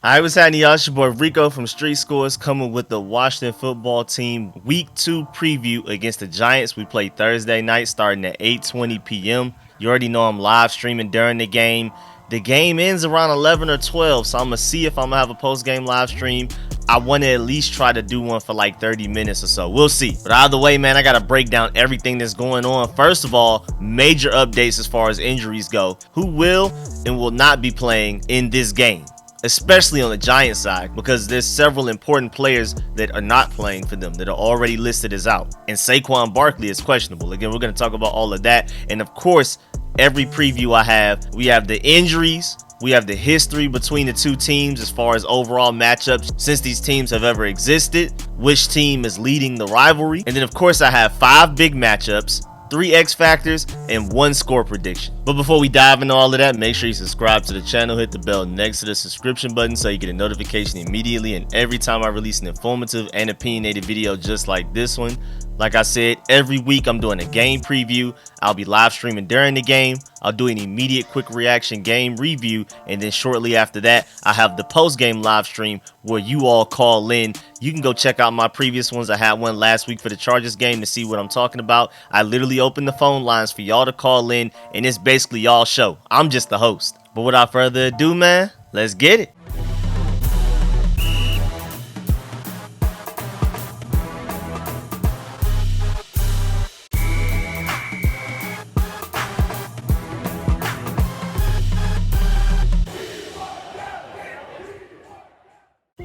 Hi, what's happening, y'all? It's your boy Rico from Street Scores coming with the Washington football team Week 2 preview against the Giants. We play Thursday night starting at 8:20 p.m. You already know I'm live streaming during the game. The game ends around 11 or 12, so I'm going to see if I'm going to have a post-game live stream. I want to at least try to do one for like 30 minutes or so. We'll see. But either way, man, I got to break down everything that's going on. First of all, major updates as far as injuries go. Who will and will not be playing in this game, especially on the Giants side, because there's several important players that are not playing for them that are already listed as out. And Saquon Barkley is questionable. Again, we're going to talk about all of that. And of course, every preview I have, we have the injuries, we have the history between the two teams as far as overall matchups since these teams have ever existed, which team is leading the rivalry. And then of course I have 5 big matchups, 3 X factors, and 1 score prediction. But before we dive into all of that, make sure you subscribe to the channel, hit the bell next to the subscription button so you get a notification immediately and every time I release an informative and opinionated video just like this one. Like I said, every week I'm doing a game preview. I'll be live streaming during the game. I'll do an immediate quick reaction game review, and then shortly after that, I have the post-game live stream where you all call in. You can go check out my previous ones. I had one last week for the Chargers game to see what I'm talking about. I literally opened the phone lines for y'all to call in, and it's basically y'all show. I'm just the host. But without further ado, man, let's get it.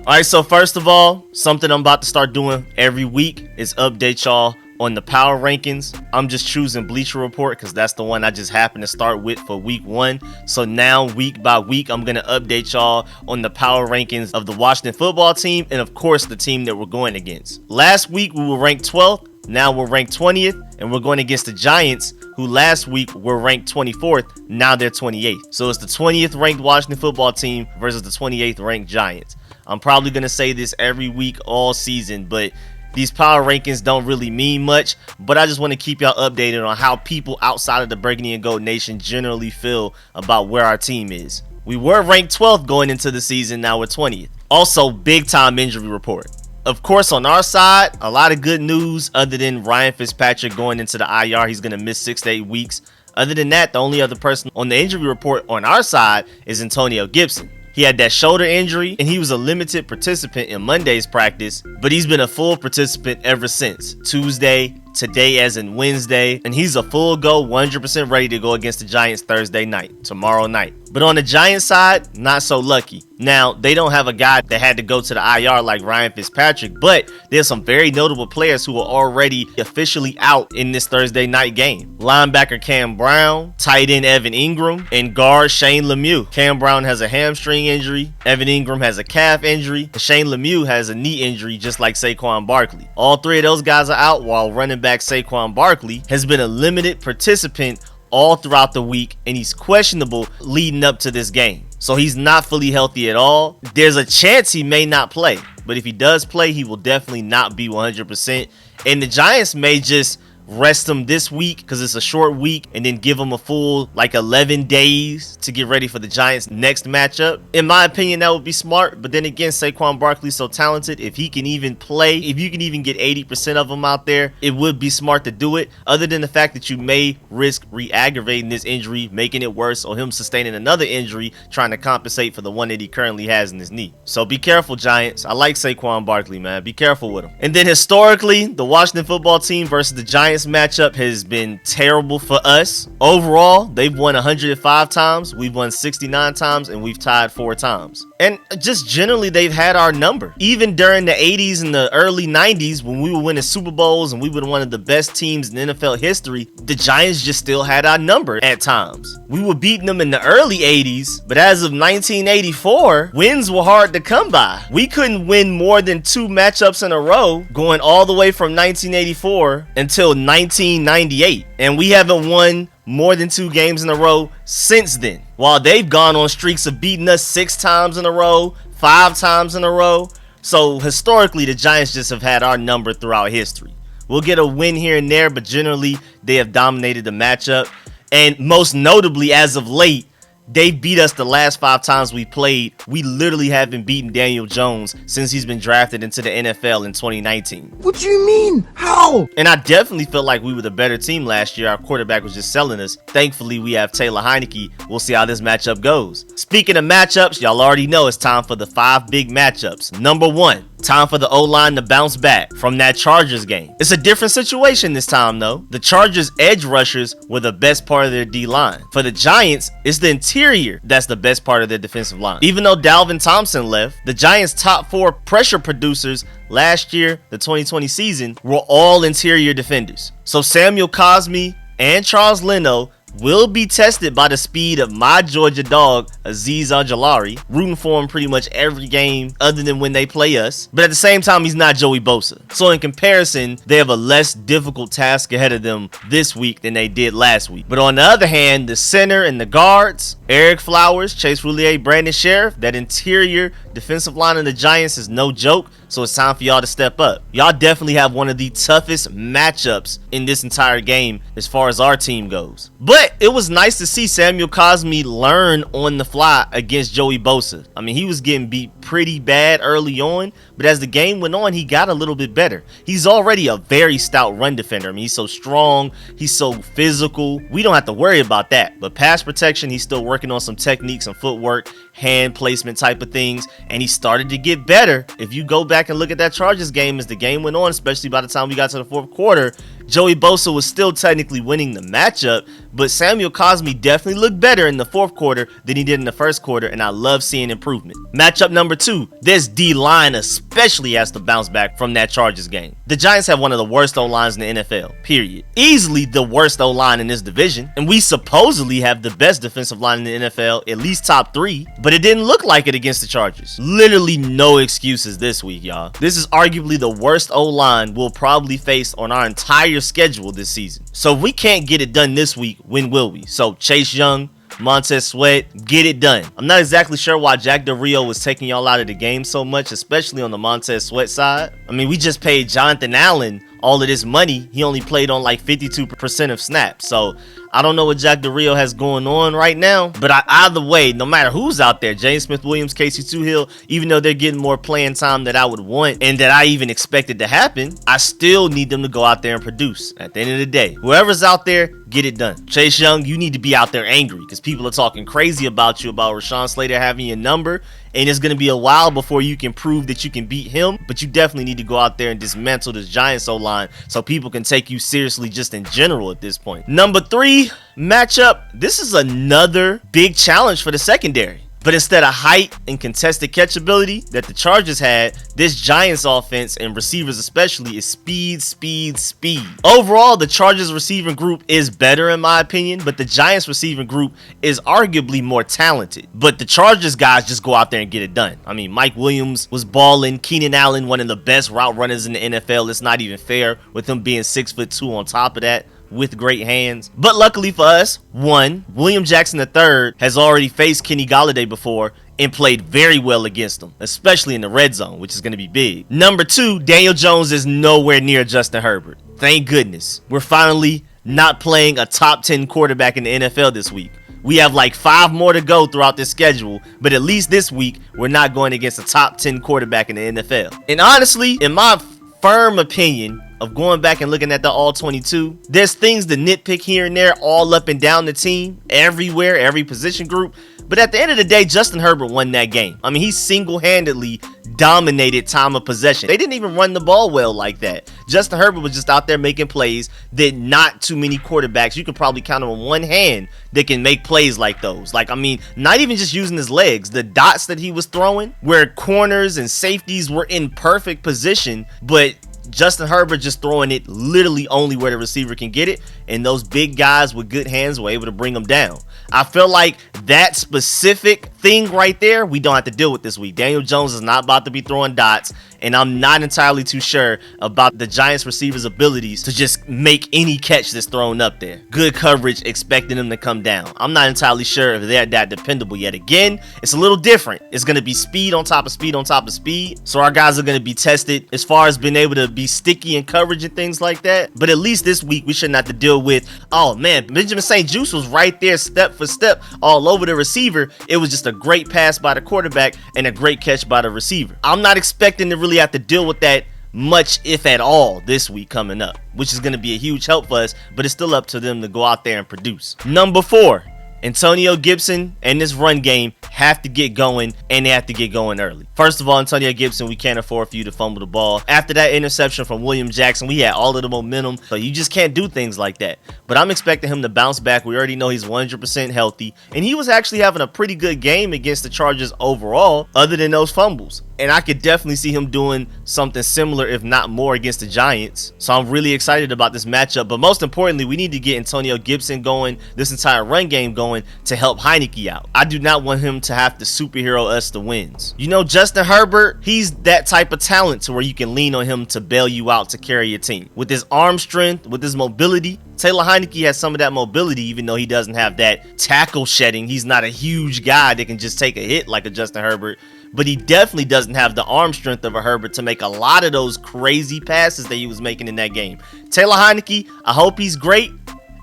Alright, so first of all, something I'm about to start doing every week is update y'all on the power rankings. I'm just choosing Bleacher Report because that's the one I just happened to start with for week 1. So now, week by week, I'm going to update y'all on the power rankings of the Washington football team and, of course, the team that we're going against. Last week, we were ranked 12th. Now we're ranked 20th, and we're going against the Giants, who last week were ranked 24th. Now they're 28th. So it's the 20th ranked Washington football team versus the 28th ranked Giants. I'm probably going to say this every week all season, but these power rankings don't really mean much. But I just want to keep y'all updated on how people outside of the Burgundy and Gold Nation generally feel about where our team is. We were ranked 12th going into the season. Now we're 20th. Also, big time injury report. Of course, on our side, a lot of good news other than Ryan Fitzpatrick going into the IR. He's going to miss 6 to 8 weeks. Other than that, the only other person on the injury report on our side is Antonio Gibson. He had that shoulder injury, and he was a limited participant in Monday's practice, but he's been a full participant ever since Tuesday, today as in Wednesday, and he's a full go, 100% ready to go against the Giants Thursday night, tomorrow night. But on the Giants side, not so lucky. Now, they don't have a guy that had to go to the IR like Ryan Fitzpatrick, but there's some very notable players who are already officially out in this Thursday night game. Linebacker Cam Brown, tight end Evan Ingram, and guard Shane Lemieux. Cam Brown has a hamstring injury, Evan Ingram has a calf injury, and Shane Lemieux has a knee injury just like Saquon Barkley. All 3 of those guys are out, while running back Saquon Barkley has been a limited participant all throughout the week, and he's questionable leading up to this game. So he's not fully healthy at all. There's a chance he may not play, but if he does play, he will definitely not be 100%. And the Giants may just rest him this week because it's a short week, and then give him a full like 11 days to get ready for the Giants next matchup. In my opinion, that would be smart. But then again, Saquon Barkley's so talented. If he can even play, if you can even get 80% of them out there, it would be smart to do it, other than the fact that you may risk re-aggravating this injury, making it worse, or him sustaining another injury trying to compensate for the one that he currently has in his knee. So be careful, Giants. I like Saquon Barkley, man. Be careful with him. And then historically, the Washington football team versus the Giants matchup has been terrible for us. Overall, they've won 105 times, we've won 69 times, and we've tied 4 times. And just generally, they've had our number. Even during the 80s and the early 90s, when we were winning Super Bowls and we were one of the best teams in NFL history, the Giants just still had our number at times. We were beating them in the early 80s, but as of 1984, wins were hard to come by. We couldn't win more than 2 matchups in a row, going all the way from 1984 until 1998, and we haven't won more than 2 games in a row since then, while they've gone on streaks of beating us 6 times in a row, 5 times in a row. So historically, the Giants just have had our number throughout history. We'll get a win here and there, but generally they have dominated the matchup. And most notably, as of late, They beat us the last 5 times we played. We literally haven't beaten Daniel Jones since he's been drafted into the NFL in 2019. What do you mean? How? And I definitely felt like we were the better team last year. Our quarterback was just selling us. Thankfully, we have Taylor Heineke. We'll see how this matchup goes. Speaking of matchups, y'all already know it's time for the 5 big matchups. Number 1, time for the O-line to bounce back from that Chargers game. It's a different situation this time though. The Chargers edge rushers were the best part of their D-line. For the Giants, it's the interior that's the best part of their defensive line. Even though Dalvin Thompson left, the Giants' top 4 pressure producers last year, the 2020 season, were all interior defenders. So Samuel Cosmi and Charles Leno will be tested by the speed of my Georgia dog, Azeez Ojulari, rooting for him pretty much every game other than when they play us. But at the same time, he's not Joey Bosa. So in comparison, they have a less difficult task ahead of them this week than they did last week. But on the other hand, the center and the guards, Eric Flowers, Chase Roulier, Brandon Sheriff, that interior defensive line of the Giants is no joke. So it's time for y'all to step up. Y'all definitely have one of the toughest matchups in this entire game as far as our team goes. But it was nice to see Samuel Cosmi learn on the fly against Joey Bosa. I mean, he was getting beat pretty bad early on, but as the game went on, he got a little bit better. He's already a very stout run defender. I mean, he's so strong, he's so physical. We don't have to worry about that. But pass protection, he's still working on some techniques and footwork, hand placement type of things, and he started to get better. If you go back and look at that Chargers game as the game went on, especially by the time we got to the 4th quarter, Joey Bosa was still technically winning the matchup, but Samuel Cosmi definitely looked better in the 4th quarter than he did in the 1st quarter, and I love seeing improvement. Matchup number 2, this D-line especially has to bounce back from that Chargers game. The Giants have one of the worst O-lines in the NFL, period. Easily the worst O-line in this division, and we supposedly have the best defensive line in the NFL, at least top 3, but it didn't look like it against the Chargers. Literally no excuses this week, y'all. This is arguably the worst O-line we'll probably face on our entire schedule this season. So if we can't get it done this week, when will we? So Chase Young, Montez Sweat, get it done. I'm not exactly sure why Jack Del Rio was taking y'all out of the game so much, especially on the Montez Sweat side. I mean, we just paid Jonathan Allen all of this money. He only played on like 52% of snaps. So I don't know what Jack Del Rio has going on right now, but either way, no matter who's out there, James Smith-Williams, Casey Toohill, even though they're getting more playing time that I would want and that I even expected to happen, I still need them to go out there and produce. At the end of the day, whoever's out there, get it done. Chase Young, you need to be out there angry because people are talking crazy about you, about Rashawn Slater having your number, and it's going to be a while before you can prove that you can beat him, but you definitely need to go out there and dismantle this Giants O-line so people can take you seriously just in general at this point. Number 3 matchup, this is another big challenge for the secondary. But instead of height and contested catchability that the Chargers had, this Giants offense and receivers especially is speed, speed, speed. Overall, the Chargers receiving group is better in my opinion, but the Giants receiving group is arguably more talented. But the Chargers guys just go out there and get it done. I mean, Mike Williams was balling. Keenan Allen, one of the best route runners in the NFL. It's not even fair with him being 6'2" on top of that, with great hands. But luckily for us, 1, William Jackson III has already faced Kenny Golladay before and played very well against him, especially in the red zone, which is going to be big. Number 2, Daniel Jones is nowhere near Justin Herbert. Thank goodness. We're finally not playing a top 10 quarterback in the NFL this week. We have like 5 more to go throughout this schedule, but at least this week, we're not going against a top 10 quarterback in the NFL. And honestly, in my firm opinion of going back and looking at the all 22, there's things to nitpick here and there all up and down the team, everywhere, every position group. But at the end of the day, Justin Herbert won that game. I mean, he single-handedly dominated time of possession. They didn't even run the ball well like that. Justin Herbert was just out there making plays that not too many quarterbacks, you can probably count on one hand, that can make plays like those. Like, I mean, not even just using his legs. The dots that he was throwing where corners and safeties were in perfect position, but Justin Herbert just throwing it literally only where the receiver can get it, and those big guys with good hands were able to bring them down. I feel like that specific thing right there, we don't have to deal with this week. Daniel Jones is not about to be throwing dots, and I'm not entirely too sure about the Giants receivers' abilities to just make any catch that's thrown up there. Good coverage, expecting them to come down. I'm not entirely sure if they're that dependable yet. Again, it's a little different. It's going to be speed on top of speed on top of speed, so our guys are going to be tested as far as being able to be sticky in coverage and things like that. But at least this week, we shouldn't have to deal with, oh man, Benjamin St. Juste was right there step for step all over the receiver. It was just a great pass by the quarterback and a great catch by the receiver. I'm not expecting to really have to deal with that much, if at all, this week coming up, which is going to be a huge help for us, but it's still up to them to go out there and produce. Number 4, Antonio Gibson and this run game have to get going, and they have to get going early. First of all, Antonio Gibson, we can't afford for you to fumble the ball. After that interception from William Jackson, we had all of the momentum, so you just can't do things like that. But I'm expecting him to bounce back. We already know he's 100% healthy, and he was actually having a pretty good game against the Chargers overall, other than those fumbles. And I could definitely see him doing something similar, if not more, against the Giants. So I'm really excited about this matchup. But most importantly, we need to get Antonio Gibson going, this entire run game going, to help Heinicke out. I do not want him to have to superhero us the wins. You know, Justin Herbert, he's that type of talent to where you can lean on him to bail you out, to carry your team. With his arm strength, with his mobility, Taylor Heinicke has some of that mobility, even though he doesn't have that tackle shedding. He's not a huge guy that can just take a hit like a Justin Herbert. But he definitely doesn't have the arm strength of a Herbert to make a lot of those crazy passes that he was making in that game. Taylor Heinicke, I hope he's great.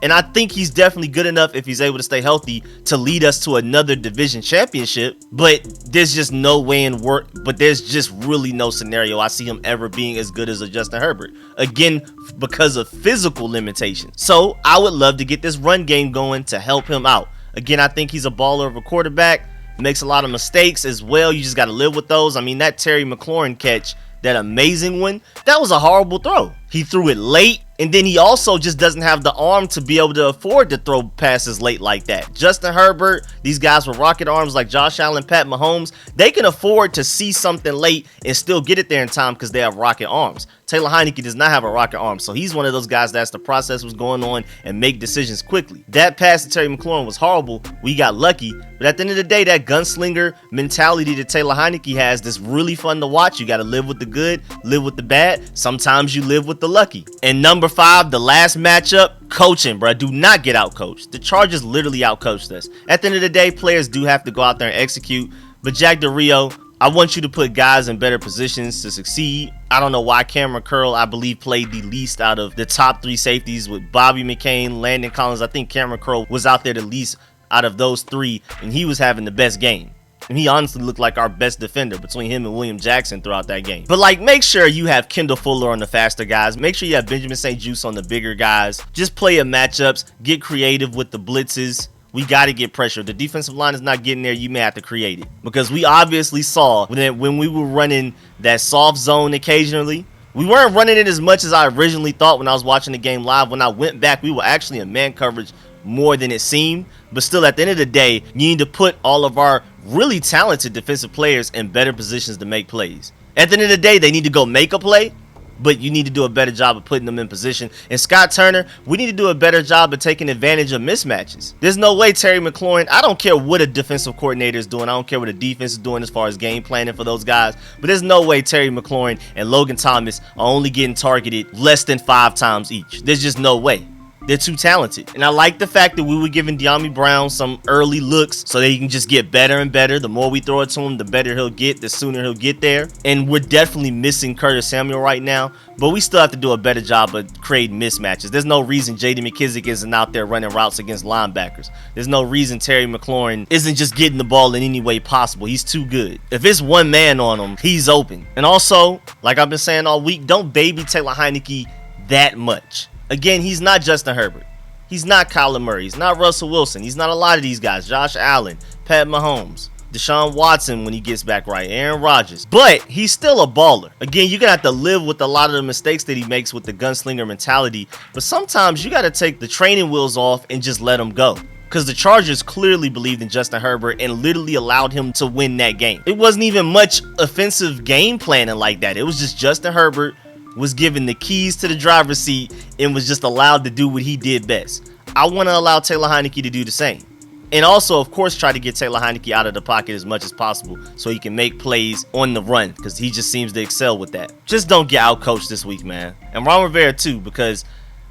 And I think he's definitely good enough, if he's able to stay healthy, to lead us to another division championship. But there's just no way in work. But there's just really no scenario I see him ever being as good as a Justin Herbert. Again, because of physical limitations. So I would love to get this run game going to help him out. Again, I think he's a baller of a quarterback. Makes a lot of mistakes as well. You just got to live with those. I mean, that Terry McLaurin catch, that amazing one, that was a horrible throw. He threw it late, and then he also just doesn't have the arm to be able to afford to throw passes late like that. Justin Herbert, these guys with rocket arms like Josh Allen, Pat Mahomes, they can afford to see something late and still get it there in time because they have rocket arms. Taylor Heinicke does not have a rocket arm, so he's one of those guys that's the process was going on and make decisions quickly. That pass to Terry McLaurin was horrible. We got lucky, but at the end of the day, that gunslinger mentality that Taylor Heinicke has that's really fun to watch. You got to live with the good, live with the bad. Sometimes you live with the lucky. And number 5, the last matchup, coaching, bro. Do not get out coached. The Chargers literally out coached us. At the end of the day, players do have to go out there and execute, but Jack Del Rio, I want you to put guys in better positions to succeed. I don't know why Cameron Curl, I believe, played the least out of the top 3 safeties with Bobby McCain, Landon Collins. I think Cameron Curl was out there the least out of those 3, and he was having the best game. And he honestly looked like our best defender between him and William Jackson throughout that game. But like, make sure you have Kendall Fuller on the faster guys. Make sure you have Benjamin St. Juste on the bigger guys. Just play your matchups. Get creative with the blitzes. We got to get pressure. If the defensive line is not getting there, you may have to create it. Because we obviously saw that when we were running that soft zone occasionally, we weren't running it as much as I originally thought when I was watching the game live. When I went back, we were actually in man coverage more than it seemed. But still, at the end of the day, you need to put all of our really talented defensive players in better positions to make plays. At the end of the day, they need to go make a play, but you need to do a better job of putting them in position. And Scott Turner, we need to do a better job of taking advantage of mismatches. There's no way Terry McLaurin, I don't care what a defensive coordinator is doing. I don't care what a defense is doing as far as game planning for those guys. But there's no way Terry McLaurin and Logan Thomas are only getting targeted less than 5 times each. There's just no way. They're too talented. And I like the fact that we were giving De'Ami Brown some early looks so that he can just get better and better. The more we throw it to him, the better he'll get, the sooner he'll get there. And we're definitely missing Curtis Samuel right now, but we still have to do a better job of creating mismatches. There's no reason J.D. McKissic isn't out there running routes against linebackers. There's no reason Terry McLaurin isn't just getting the ball in any way possible. He's too good. If it's one man on him, he's open. And also, like I've been saying all week, don't baby Taylor Heinicke that much. Again, he's not Justin Herbert. He's not Kyler Murray. He's not Russell Wilson. He's not a lot of these guys. Josh Allen, Pat Mahomes, Deshaun Watson when he gets back right, Aaron Rodgers. But he's still a baller. Again, you're going to have to live with a lot of the mistakes that he makes with the gunslinger mentality. But sometimes you got to take the training wheels off and just let him go. Because the Chargers clearly believed in Justin Herbert and literally allowed him to win that game. It wasn't even much offensive game planning like that. It was just Justin Herbert was given the keys to the driver's seat and was just allowed to do what he did best. I want to allow Taylor Heinicke to do the same. And also, of course, try to get Taylor Heinicke out of the pocket as much as possible so he can make plays on the run, because he just seems to excel with that. Just don't get out-coached this week, man. And Ron Rivera, too, because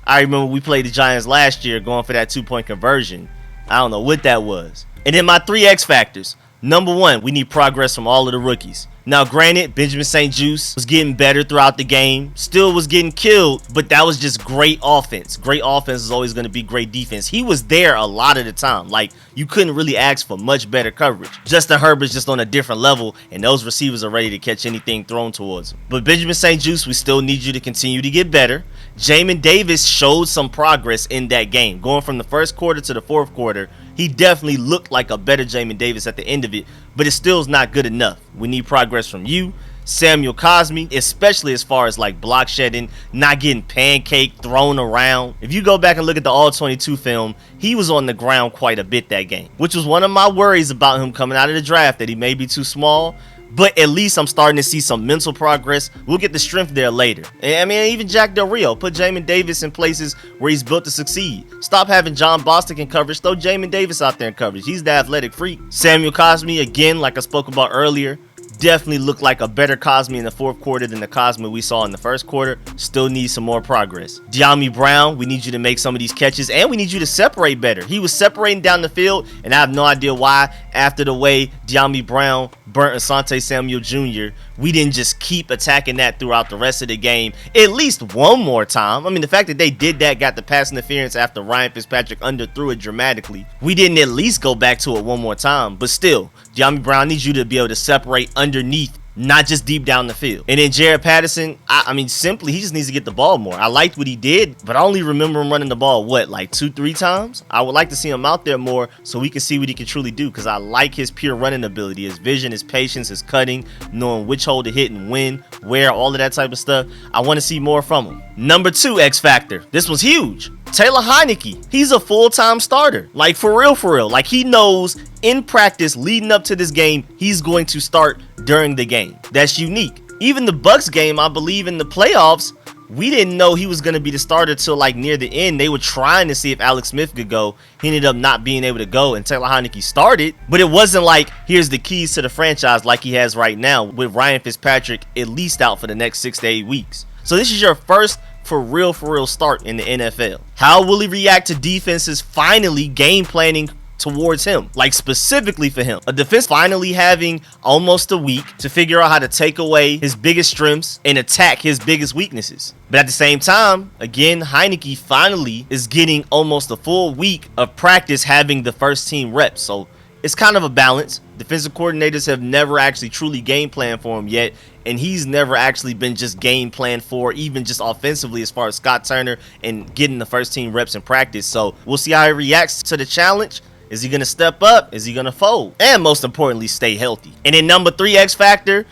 I remember we played the Giants last year going for that 2-point conversion. I don't know what that was. And then my 3 X factors. Number 1, we need progress from all of the rookies. Now, granted, Benjamin St-Juste was getting better throughout the game, still was getting killed, but that was just great offense. Great offense is always going to be great defense. He was there a lot of the time. Like, you couldn't really ask for much better coverage. Justin Herbert's just on a different level, and those receivers are ready to catch anything thrown towards him. But Benjamin St-Juste, we still need you to continue to get better. Jamin Davis showed some progress in that game. Going from the first quarter to the fourth quarter, he definitely looked like a better Jamin Davis at the end of it, but it still is not good enough. We need progress from you, Samuel Cosme, especially as far as like block shedding, not getting pancake thrown around. If you go back and look at the All-22 film, he was on the ground quite a bit that game, which was one of my worries about him coming out of the draft, that he may be too small. But at least I'm starting to see some mental progress. We'll get the strength there later. I mean, even Jack Del Rio, put Jamin Davis in places where he's built to succeed. Stop having John Bostic in coverage. Throw Jamin Davis out there in coverage. He's the athletic freak. Samuel Cosme, again, like I spoke about earlier, definitely looked like a better Cosme in the fourth quarter than the Cosme we saw in the first quarter. Still needs some more progress. De'Ami Brown, we need you to make some of these catches, and we need you to separate better. He was separating down the field, and I have no idea why. After the way De'Ami Brown burnt Asante Samuel Jr., we didn't just keep attacking that throughout the rest of the game at least one more time. I mean, the fact that they did that, got the pass interference after Ryan Fitzpatrick underthrew it dramatically. We didn't at least go back to it one more time, but still, De'Ami Brown needs you to be able to separate underneath, not just deep down the field. And then Jared Patterson, I mean, simply, he just needs to get the ball more. I liked what he did, but I only remember him running the ball, like 2-3 times? I would like to see him out there more so we can see what he can truly do, because I like his pure running ability, his vision, his patience, his cutting, knowing which hole to hit and when, where, all of that type of stuff. I want to see more from him. Number 2 X Factor. This was huge. Taylor Heinicke. He's a full-time starter. Like, for real. Like, he knows in practice leading up to this game, he's going to start during the game. That's unique. Even the Bucks game, I believe in the playoffs, we didn't know he was going to be the starter till like near the end. They were trying to see if Alex Smith could go. He ended up not being able to go, and Taylor Heinicke started. But it wasn't like, here's the keys to the franchise like he has right now, with Ryan Fitzpatrick at least out for the next 6 to 8 weeks. So this is your first for real start in the NFL. How will he react to defenses finally game planning towards him, like specifically for him? A defense finally having almost a week to figure out how to take away his biggest strengths and attack his biggest weaknesses. But at the same time, again, Heinicke finally is getting almost a full week of practice having the first team reps. So it's kind of a balance. Defensive coordinators have never actually truly game planned for him yet, and he's never actually been just game planned for, even just offensively, as far as Scott Turner and getting the first team reps in practice. So we'll see how he reacts to the challenge. Is he going to step up? Is he going to fold? And most importantly, stay healthy. And then number 3 X Factor,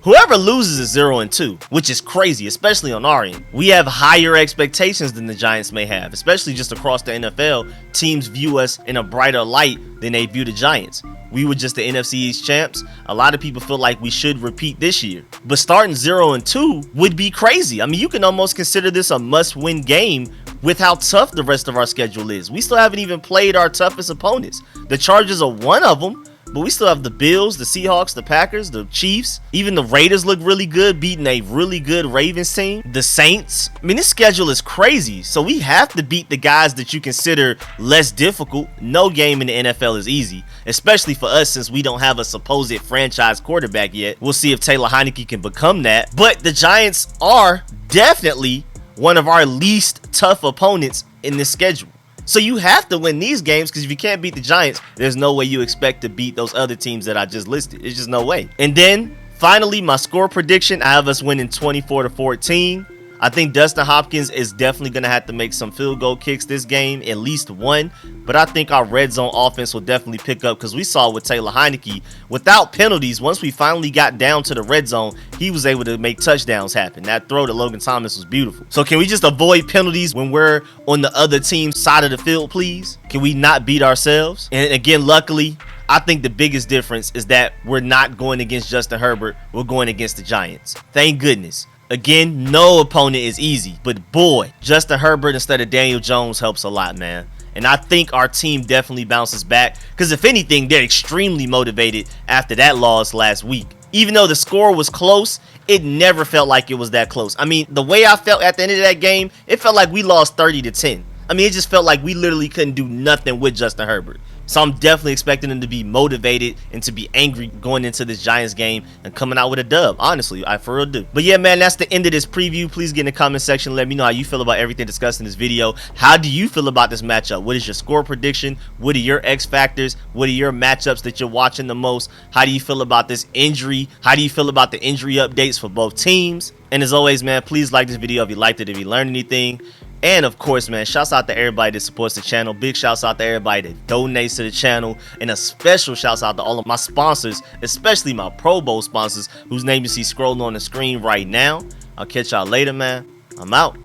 whoever loses is 0-2, which is crazy, especially on our end. We have higher expectations than the Giants may have, especially just across the NFL. Teams view us in a brighter light than they view the Giants. We were just the NFC East champs. A lot of people feel like we should repeat this year. But starting 0-2 would be crazy. I mean, you can almost consider this a must-win game with how tough the rest of our schedule is. We still haven't even played our toughest opponents. The Chargers are one of them, but we still have the Bills, the Seahawks, the Packers, the Chiefs. Even the Raiders look really good, beating a really good Ravens team. The Saints. I mean, this schedule is crazy. So we have to beat the guys that you consider less difficult. No game in the NFL is easy, especially for us since we don't have a supposed franchise quarterback yet. We'll see if Taylor Heinicke can become that. But the Giants are definitely one of our least tough opponents in this schedule. So you have to win these games, because if you can't beat the Giants, there's no way you expect to beat those other teams that I just listed. It's just no way. And then finally, my score prediction, I have us winning 24-14. I think Dustin Hopkins is definitely going to have to make some field goal kicks this game, at least one. But I think our red zone offense will definitely pick up, because we saw with Taylor Heinicke, without penalties, once we finally got down to the red zone, he was able to make touchdowns happen. That throw to Logan Thomas was beautiful. So can we just avoid penalties when we're on the other team's side of the field, please? Can we not beat ourselves? And again, luckily, I think the biggest difference is that we're not going against Justin Herbert. We're going against the Giants. Thank goodness. Again, no opponent is easy, but boy, Justin Herbert instead of Daniel Jones helps a lot, man. And I think our team definitely bounces back, because if anything, they're extremely motivated after that loss last week. Even though the score was close, it never felt like it was that close. I mean, the way I felt at the end of that game, it felt like we lost 30-10. I mean, it just felt like we literally couldn't do nothing with Justin Herbert. So I'm definitely expecting them to be motivated and to be angry going into this Giants game and coming out with a dub. Honestly, I for real do. But yeah, man, that's the end of this preview. Please get in the comment section. Let me know how you feel about everything discussed in this video. How do you feel about this matchup? What is your score prediction? What are your X factors? What are your matchups that you're watching the most? How do you feel about this injury? How do you feel about the injury updates for both teams? And as always, man, please like this video if you liked it, if you learned anything. And of course, man, shouts out to everybody that supports the channel. Big shouts out to everybody that donates to the channel. And a special shouts out to all of my sponsors, especially my Pro Bowl sponsors, whose name you see scrolling on the screen right now. I'll catch y'all later, man. I'm out.